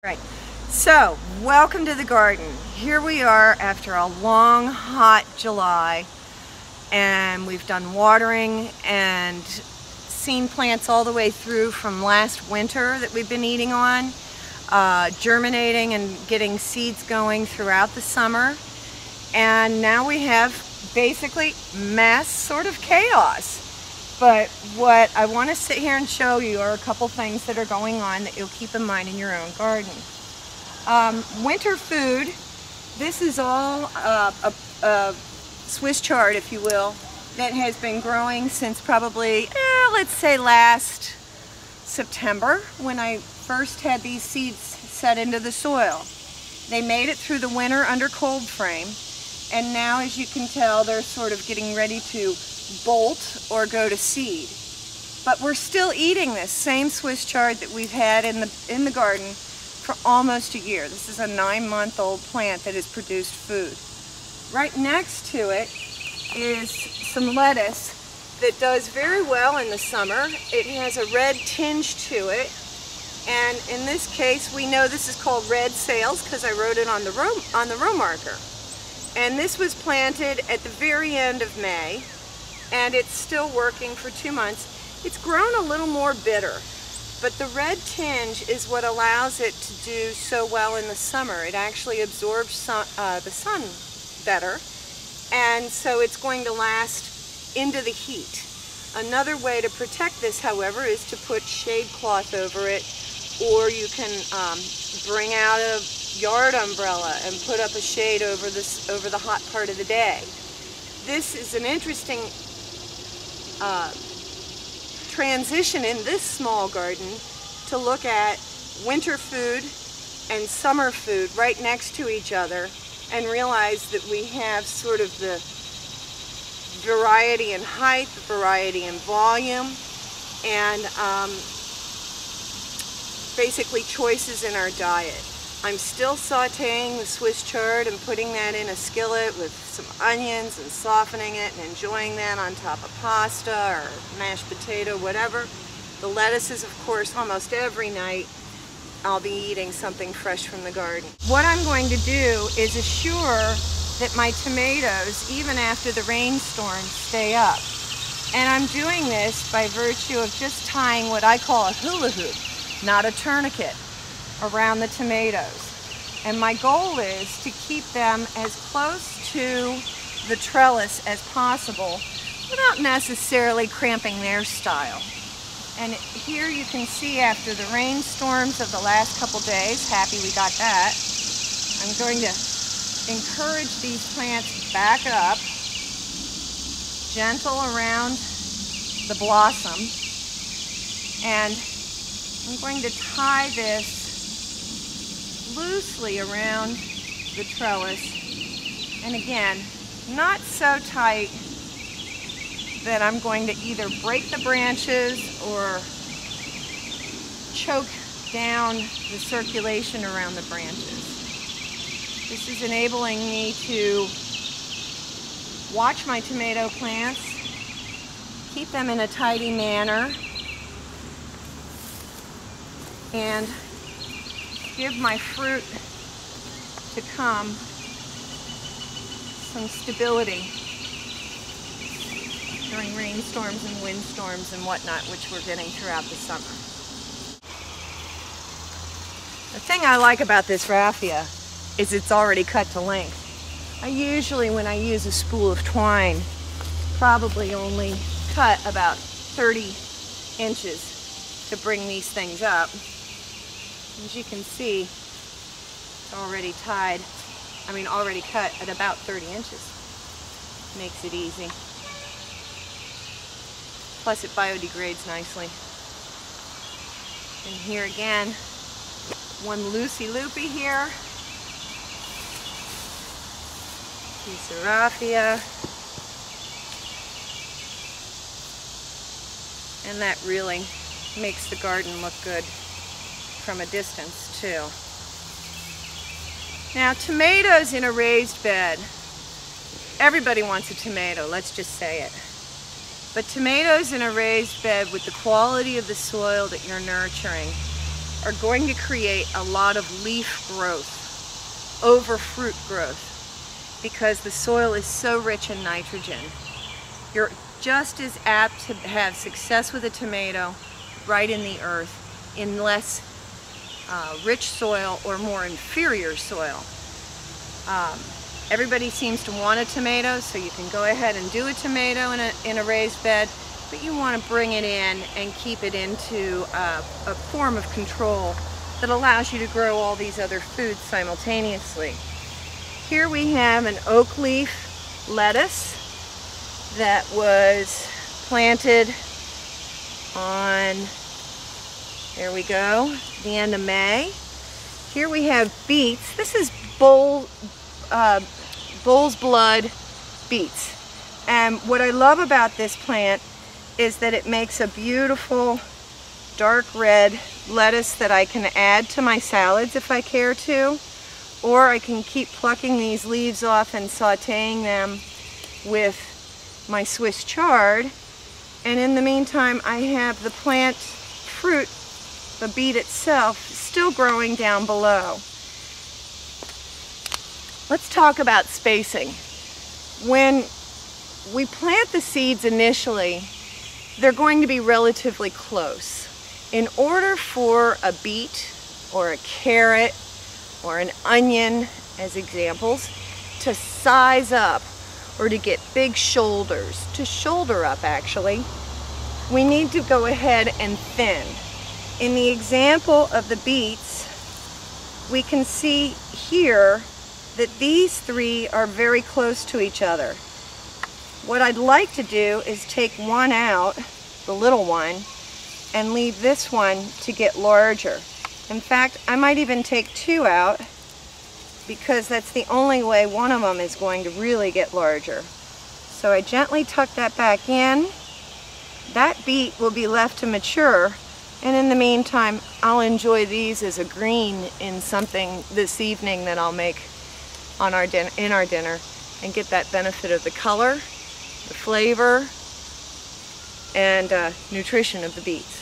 Right, so welcome to the garden. Here we are after a long, hot July, and we've done watering and seen plants all the way through from last winter that we've been eating on, germinating and getting seeds going throughout the summer. And now we have basically mass sort of chaos. But what I want to sit here and show you are a couple things that are going on that you'll keep in mind in your own garden. Winter food, this is all a Swiss chard, if you will, that has been growing since probably, let's say last September, when I first had these seeds set into the soil. They made it through the winter under cold frame, and now, as you can tell, they're sort of getting ready to bolt or go to seed. But we're still eating this same Swiss chard that we've had in the garden for almost a year. This is a 9-month-old plant that has produced food. Right next to it is some lettuce that does very well in the summer. It has a red tinge to it, and in this case we know this is called red sails because I wrote it on the row marker. And this was planted at the very end of May, and it's still working for 2 months. It's grown a little more bitter, but the red tinge is what allows it to do so well in the summer. It actually absorbs the sun better, and so it's going to last into the heat. Another way to protect this, however, is to put shade cloth over it, or you can bring out a yard umbrella and put up a shade over the hot part of the day. This is an interesting transition in this small garden to look at winter food and summer food right next to each other and realize that we have sort of the variety in height, the variety in volume, and basically choices in our diet. I'm still sauteing the Swiss chard and putting that in a skillet with some onions and softening it and enjoying that on top of pasta or mashed potato, whatever. The lettuces, of course, almost every night I'll be eating something fresh from the garden. What I'm going to do is assure that my tomatoes, even after the rainstorms, stay up. And I'm doing this by virtue of just tying what I call a hula hoop, not a tourniquet, around the tomatoes. And my goal is to keep them as close to the trellis as possible without necessarily cramping their style. And here you can see, after the rainstorms of the last couple days, happy we got that, I'm going to encourage these plants back up, gentle around the blossom, and I'm going to tie this loosely around the trellis, and again, not so tight that I'm going to either break the branches or choke down the circulation around the branches. This is enabling me to watch my tomato plants, keep them in a tidy manner, and give my fruit to come some stability during rainstorms and windstorms and whatnot, which we're getting throughout the summer. The thing I like about this raffia is it's already cut to length. I usually, when I use a spool of twine, probably only cut about 30 inches to bring these things up. As you can see, it's already already cut at about 30 inches. Makes it easy. Plus it biodegrades nicely. And here again, one loosey-loopy here. Piece of raffia. And that really makes the garden look good from a distance too. Now, tomatoes in a raised bed. Everybody wants a tomato, let's just say it. But tomatoes in a raised bed with the quality of the soil that you're nurturing are going to create a lot of leaf growth over fruit growth because the soil is so rich in nitrogen. You're just as apt to have success with a tomato right in the earth in less rich soil or more inferior soil. Everybody seems to want a tomato, so you can go ahead and do a tomato in a raised bed, but you want to bring it in and keep it into a form of control that allows you to grow all these other foods simultaneously. Here we have an oak leaf lettuce that was planted on, there we go, the end of May. Here we have beets. This is bull's blood beets. And what I love about this plant is that it makes a beautiful dark red lettuce that I can add to my salads if I care to, or I can keep plucking these leaves off and sauteing them with my Swiss chard, and in the meantime I have the plant fruit, the beet itself, still growing down below. Let's talk about spacing. When we plant the seeds initially, they're going to be relatively close. In order for a beet or a carrot or an onion, as examples, to size up or to get big shoulders, to shoulder up actually, we need to go ahead and thin. In the example of the beets, we can see here that these three are very close to each other. What I'd like to do is take one out, the little one, and leave this one to get larger. In fact, I might even take two out because that's the only way one of them is going to really get larger. So I gently tuck that back in. That beet will be left to mature, and in the meantime I'll enjoy these as a green in something this evening that I'll make on our dinner and get that benefit of the color, the flavor, and nutrition of the beets.